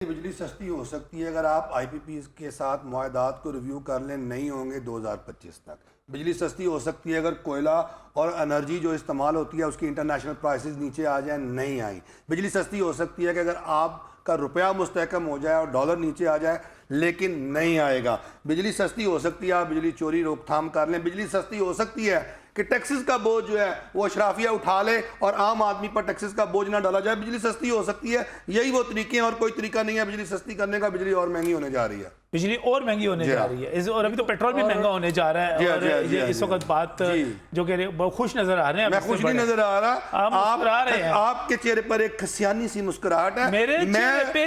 बिजली सस्ती हो सकती है अगर आप आईपीपी के साथ मुआहदात को रिव्यू कर लें, नहीं होंगे 2025 तक। बिजली सस्ती हो सकती है अगर कोयला और एनर्जी जो इस्तेमाल होती है उसकी इंटरनेशनल प्राइसेस नीचे आ जाए, नहीं आई। बिजली सस्ती हो सकती है कि अगर आपका रुपया मुस्तहकम हो जाए और डॉलर नीचे आ जाए, लेकिन नहीं आएगा। बिजली सस्ती हो सकती है, आप बिजली चोरी रोकथाम कर लें। बिजली सस्ती हो सकती है कि टैक्सेस का बोझ जो है वो अशराफिया उठा ले और आम आदमी पर टैक्सेस का बोझ ना डाला जाए। बिजली सस्ती हो सकती है, यही वो तरीके हैं और कोई तरीका नहीं है बिजली सस्ती करने का। बिजली और महंगी होने जा रही है, बिजली और महंगी होने जा रही है और अभी तो पेट्रोल भी महंगा होने जा रहा है। और ये इस वक्त बात जो कह रहे बहुत खुश नजर आ रहे हैं। मैं खुश नहीं नजर आ रहा, आप मुस्कुरा रहे हैं। आपके चेहरे पर एक खसियानी सी मुस्कुराहट है मेरे चेहरे पे।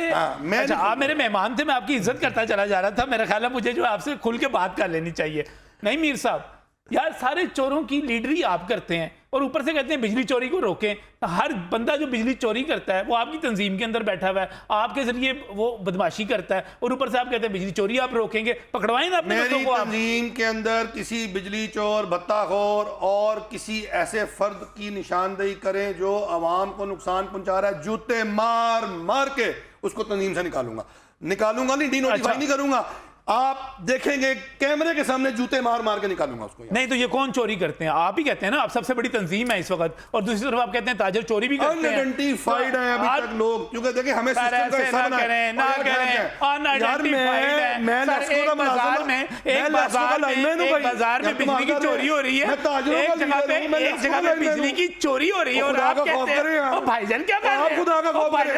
अच्छा, आप मेरे मेहमान थे, मैं आपकी इज्जत करता चला जा रहा था। मेरा ख्याल है मुझे जो आपसे खुल के बात कर लेनी चाहिए। नहीं मीर साहब, यार सारे चोरों की लीडरी आप करते हैं और ऊपर से कहते हैं बिजली चोरी को रोकें। तो हर बंदा जो बिजली चोरी करता है वो आपकी तंजीम के अंदर बैठा हुआ है, आपके जरिए वो बदमाशी करता है और ऊपर से आप कहते हैं बिजली चोरी आप रोकेंगे। पकड़वाएं ना अपने मेरी को। तंजीम के अंदर किसी बिजली चोर, भत्ताखोर और किसी ऐसे फर्द की निशानदेही करें जो आवाम को नुकसान पहुंचा रहा है, जूते मार मार के उसको तंजीम से निकालूंगा नहीं, डीनोटिफाई नहीं करूंगा। आप देखेंगे कैमरे के सामने जूते मार मार के निकालूंगा उसको। नहीं तो ये कौन चोरी करते हैं? आप ही कहते हैं ना, आप सबसे बड़ी तंजीम है इस वक्त, और दूसरी तरफ आप कहते हैं ताजर चोरी भी करते हैं। अनआइडेंटिफाइड है अभी तक लोग, क्योंकि देखिए हमें सिस्टम का हिस्सा बना है। ना करें अनआइडेंटिफाइड है। मैं एक बाजार में बिजली की चोरी हो रही है, एक जगह पे बिजली की चोरी हो रही है और आप कहते हैं भाईजान क्या कर रहे हैं?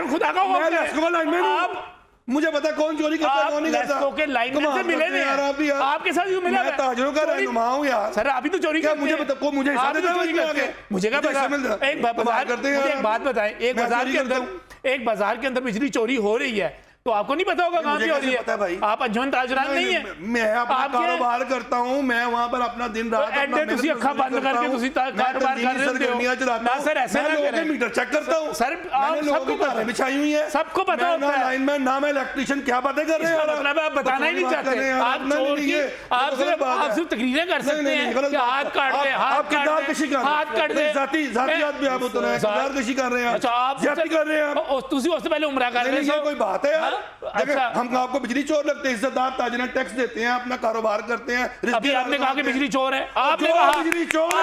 खुदा का खौफ। मुझे पता कौन चोरी करता है, कौन नहीं करता। के लाइन से मिले थे यार, आपके साथ क्यों मिला? मैं ताजरों का रहनुमा हूं यार। सर अभी तो चोरी करते हैं। मुझे पता, मुझे हिस्सा देते हैं। मुझे क्या पता? एक बाजार करते हैं, एक बात बताएं, एक बाजार के अंदर बिजली चोरी हो रही है तो आपको नहीं पता होगा कहां पे हो रही है? भाई आप अंजुमन ताजरान नहीं है। मैं अपना कारोबार करता हूं, मैं वहां पर अपना दिन रात तुसी अखा बंद करके तुसी कारोबार कर रहे हो ना सर? ऐसे ना करें। मीटर चेक करता हूं सर, आप सबको पता है, बिछाई हुई है, सबको पता होता है। लाइनमैन ना मैं इलेक्ट्रिशियन, क्या बातें कर रहे हैं? मतलब आप बताना ही नहीं चाहते। आप चोर की आप सिर्फ तकरीरें कर सकते हैं कि हाथ काट दे, हाथ काट दे, जाती बात भी आप उतना किरदारकशी कर रहे हैं। अच्छा, आप जाती कर रहे हैं, आप तुसी उससे पहले उम्रा कर रहे हो। कोई बात है यार? अच्छा, हम आपको बिजली चोर लगते हैं? इज्जतदार ताजर टैक्स देते हैं, अपना कारोबार करते हैं। अभी आपने कहा कि बिजली चोर है, आपने कहा बिजली चोर है,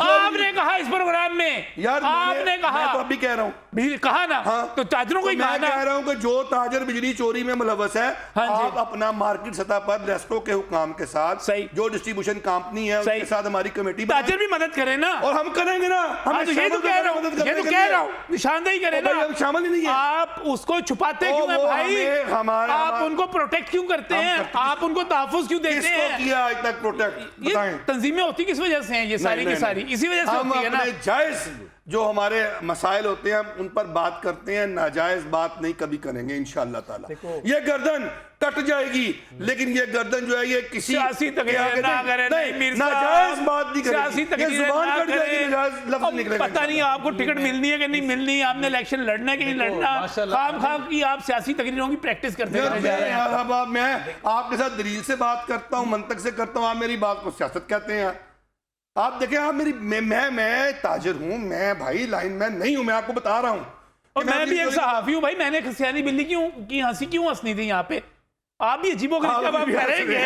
आपने कहा इस प्रोग्राम में यार, आपने कहा। मैं तो अभी कह रहा हूँ, कहा ना। हाँ, तो ताजरों को ही मैं कह रहा हूँ कि जो ताजर बिजली चोरी में मुलव्वस है, आप अपना मार्केट सतह पर रेस्को के हुक्म के साथ, जो डिस्ट्रीब्यूशन कंपनी है उसके साथ हमारी कमेटी, ताजर भी मदद करें ना, और हम करेंगे ना। हम ये तो कह रहा हूँ, निशानदेही करें ना। शामिल ही नहीं है। आप उसको छुपाते क्यों हैं भाई? आप उनको प्रोटेक्ट क्यों करते हैं? आप उनको तहफ़्फ़ुज़ क्यों देते हैं? किसको किया आज तक प्रोटेक्ट? ये तंजीमें होती किस वजह से हैं? ये सारी की सारी इसी वजह से होती है ना। जायज जो हमारे मसाइल होते हैं उन पर बात करते हैं, नाजायज बात नहीं कभी करेंगे इंशाअल्लाह ताला। ये गर्दन कट जाएगी, लेकिन ये गर्दन जो है ये किसी सियासी तकरीर ना करें, नाजायज बात नहीं करें, सियासी तकरीर जुबान कट जाएगी, नाजायज लफ्ज निकलेगा। पता नहीं आपको टिकट मिलनी है कि नहीं मिलनी, आपने इलेक्शन लड़ना है कि नहीं लड़ना, खाम की आप सियासी तकरीरों की प्रैक्टिस करते जा रहे हैं। मैं आपके साथ दलील से बात करता हूँ, मंतक से करता हूँ, आप मेरी बात को सियासत कहते हैं। आप देखें, आप मेरी मैं ताजिर हूं, मैं भाई लाइनमैन नहीं हूं, मैं आपको बता रहा हूं। और मैं भी एक सहाफी हूं भाई। मैंने खसियानी बिल्ली की हंसी क्यों हंसनी थी यहाँ पे? आप भी अजीबोगरीब जब आप करेंगे,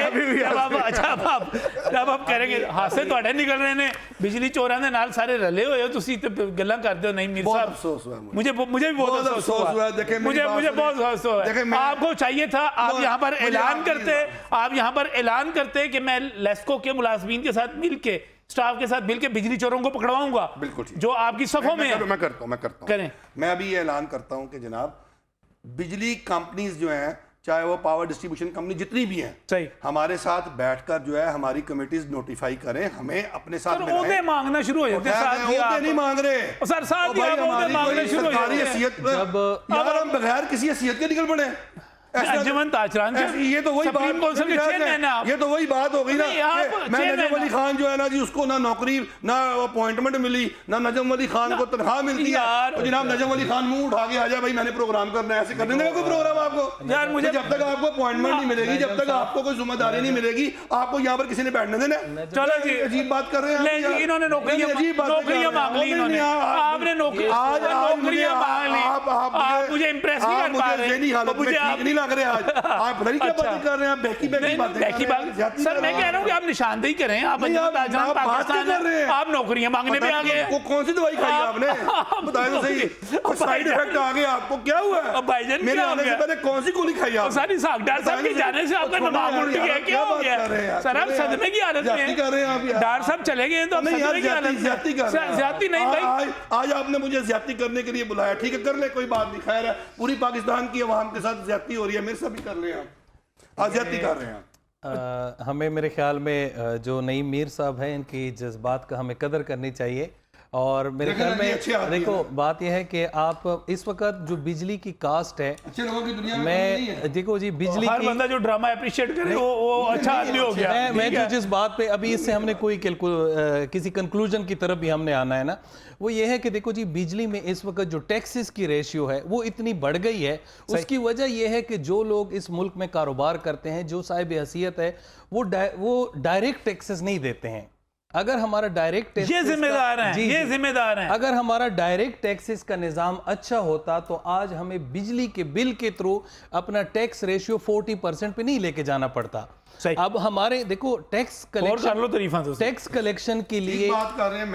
जब आप करेंगे, हासे तो निकल रहे हैं, बिजली चोरां दे नाल सारे रले हुए हो, तुसी गल्लां करदे हो। नहीं मीर साहब, अफसोस हुआ मुझे भी बहुत अफसोस हुआ। मुझे बहुत अफसोस है। आपको चाहिए था आप यहाँ पर ऐलान करते कि मैं लेस्को के मुलाजमीन के साथ मिलके, स्टाफ के साथ मिलकर बिजली चोरों को पकड़वाऊंगा। बिल्कुल जो आपकी सफों में है। मैं करता हूं करें। मैं अभी ये ऐलान करता हूं कि जनाब बिजली कंपनीज जो हैं, चाहे वो पावर डिस्ट्रीब्यूशन कंपनी जितनी भी हैं, सही, हमारे साथ बैठकर जो है हमारी कमिटीज नोटिफाई करें, हमें अपने साथ ओहदे मांगना शुरू हो जाते हैं। नहीं मांग रहे सर, साथ मांगना शुरू हो जाते हैं। हम बगैर किसी हैसियत के निकल पड़े। अंजुमन ताजरान ये तो वही सुप्रीम काउंसिल के चेयरमैन हैं आप। ये तो वही बात हो गई ना नहीं, आप कि मैं चेयरमैन नजम अली खान जो है ना जी, उसको ना नौकरी ना अपॉइंटमेंट मिली, ना नजम अली खान को तनख्वाह मिलती है, तो जनाब नजम अली खान मुंह उठा के आ जाए भाई मैंने प्रोग्राम करना है, ऐसे करने देगा कोई प्रोग्राम आपको? यार मुझे जब तक आपको अपॉइंटमेंट नहीं मिलेगी, जब तक आपको कोई जिम्मेदारी नहीं मिलेगी, आपको यहाँ पर किसी ने बैठने देना? चलो जी, अजीब बात कर रहे हैं नहीं, इन्होंने नौकरियां मांग ली, इन्होंने आपने नौकरियां मांग ली, आप मुझे इंप्रेस नहीं कर पा रहे, मुझे आप नहीं लग रहे आज, आप पता नहीं क्या बातें कर रहे हैं, बहकी बात। सर मैं कह रहा हूँ कि आप निशानदेही करें, आप आप नौकरियां मांगने पे आ गए। कौन सी दवाई खाई आपने, बताए तो सही, साइड इफेक्ट आ गया आपको, क्या हुआ है? भाईजान मेरे आने से पहले कौन सी गोली खाई आपने? सारी डॉक्टर साहब के जाने से आपका दिमाग उल्ट गया, क्या हो गया सर? आप सदमे की हालत में हैं, डॉक्टर साहब चले गए तो सदमे की हालत में। ज्यादती नहीं भाई, आज आपने मुझे ज्यादती करने के लिए बुलाया, ठीक है कर ले, कोई बात नहीं, खैर है, पूरी पाकिस्तान की अवाम के साथ ज्यादती हो रही है, मेरे साथ भी कर रहे हैं आप ज्यादती कर रहे हैं। हमें मेरे ख्याल में जो नईम मीर साहब हैं इनकी जज्बात का हमें कदर करनी चाहिए। और मेरे ख्याल में देखो बात यह है कि आप इस वक्त जो बिजली की कास्ट है, अच्छे लोगों की दुनिया में मैं देखो जी बिजली हर बंदा जो ड्रामा अप्रिशिएट करे वो अच्छा आदमी हो गया। मैं जो जिस बात पे अभी इससे हमने कोई किसी कंक्लूजन की तरफ भी हमने आना है ना, वो ये है कि देखो जी बिजली में इस वक्त जो टैक्सेस की रेशियो है वो इतनी बढ़ गई है। उसकी वजह यह है कि जो लोग इस मुल्क में कारोबार करते हैं, जो साहिब हैसियत है, वो डायरेक्ट टैक्सेस नहीं देते हैं। अगर हमारा डायरेक्ट ये जिम्मेदार हैं, ये जिम्मेदार हैं। अगर हमारा डायरेक्ट टैक्सेस का निजाम अच्छा होता तो आज हमें बिजली के बिल के थ्रू अपना टैक्स रेशियो 40% पे नहीं लेके जाना पड़ता। अब हमारे देखो टैक्स कलेक्शन के लिए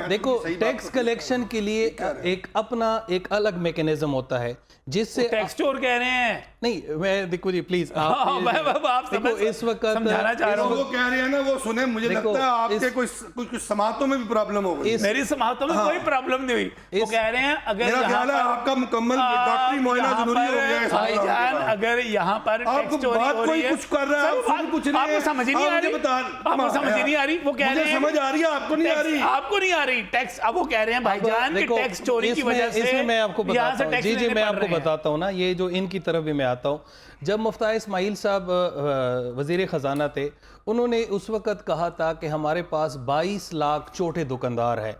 देखो टैक्स कलेक्शन के लिए एक अलग मैकेनिज्म होता है जिससे टैक्स चोर कह रहे हैं। नहीं मैं देखो जी प्लीज आप देखो इस वक्त समझाना चाह रहा हूं, वो कह रहे हैं ना, वो सुने, मुझे लगता है आपके कुछ समातों में भी प्रॉब्लम हो गई। मेरी समातों में कोई प्रॉब्लम नहीं हुई। वो कह रहे हैं अगर मेरा ख्याल है आपका मुकम्मल डॉक्टरी मुआयना जरूरी हो गया है भाईजान, अगर यहाँ पर टैक्स चोरी हो रही है, कुछ कर रहा है, कुछ नहीं, आपको समझ ही नहीं आ रही, आपको समझ ही नहीं आ रही। वो कह रहे हैं समझ आ रही है, आपको नहीं आ रही, आपको नहीं आ रही टैक्स। अब वो कह रहे हैं भाईजान कि टैक्स चोरी की वजह से मैं आपको बताता हूँ, जी मैं आपको बताता हूँ ना, ये जो इनकी तरफ भी मैं आता हूँ। जब मुफ्ती इस्माइल साहब वजीर ख़जाना थे, उन्होंने उस वक़्त कहा था कि हमारे पास 22 लाख छोटे दुकानदार है,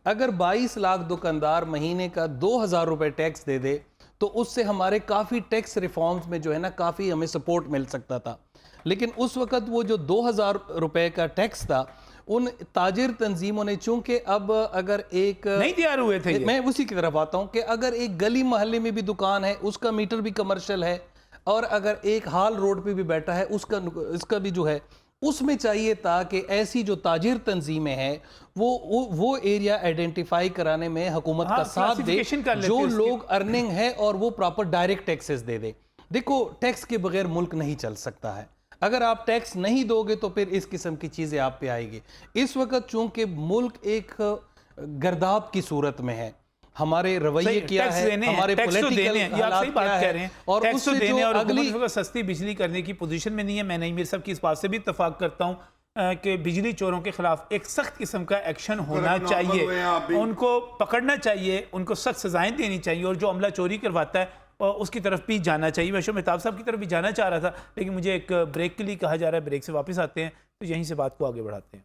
अगर 22 लाख दुकानदार महीने का 2000 रुपये टैक्स दे दे तो उससे हमारे काफ़ी टैक्स रिफॉर्म्स में जो है ना काफ़ी हमें सपोर्ट मिल सकता था। लेकिन उस वक़्त वो जो 2000 रुपये का टैक्स था, उन ताजिर तंजीमों ने, चूंकि अब अगर एक नहीं तैयार हुए थे, मैं उसी की तरफ आता हूँ कि अगर एक गली मोहल्ले में भी दुकान है, उसका मीटर भी कमर्शियल है, और अगर एक हाल रोड पे भी बैठा है उसका भी जो है उसमें चाहिए था कि ऐसी जो ताजिर तंजीमें हैं वो एरिया आइडेंटिफाई कराने में हुकूमत का साथ दे, जो लोग अर्निंग है और वो प्रॉपर डायरेक्ट टैक्सेस दे दे। देखो टैक्स के बगैर मुल्क नहीं चल सकता है। अगर आप टैक्स नहीं दोगे तो फिर इस किस्म की चीजें आप पे आएगी। इस वक्त चूंकि मुल्क एक गर्दाब की सूरत में है, हमारे रवैये क्या है, हमारे पॉलिटिकल हालात क्या है, और उससे जो अगली सस्ती बिजली करने की पोजीशन में नहीं है। मैं नईम मीर साहब की इस बात से भी इत्तेफाक करता हूँ कि बिजली चोरों के खिलाफ एक सख्त किस्म का एक्शन होना चाहिए, उनको पकड़ना चाहिए, उनको सख्त सजाएं देनी चाहिए, और जो अमला चोरी करवाता है उसकी तरफ भी जाना चाहिए। मैं मेहताब साहब की तरफ भी जाना चाह रहा था, लेकिन मुझे एक ब्रेक के लिए कहा जा रहा है, ब्रेक से वापस आते हैं तो यहीं से बात को आगे बढ़ाते हैं।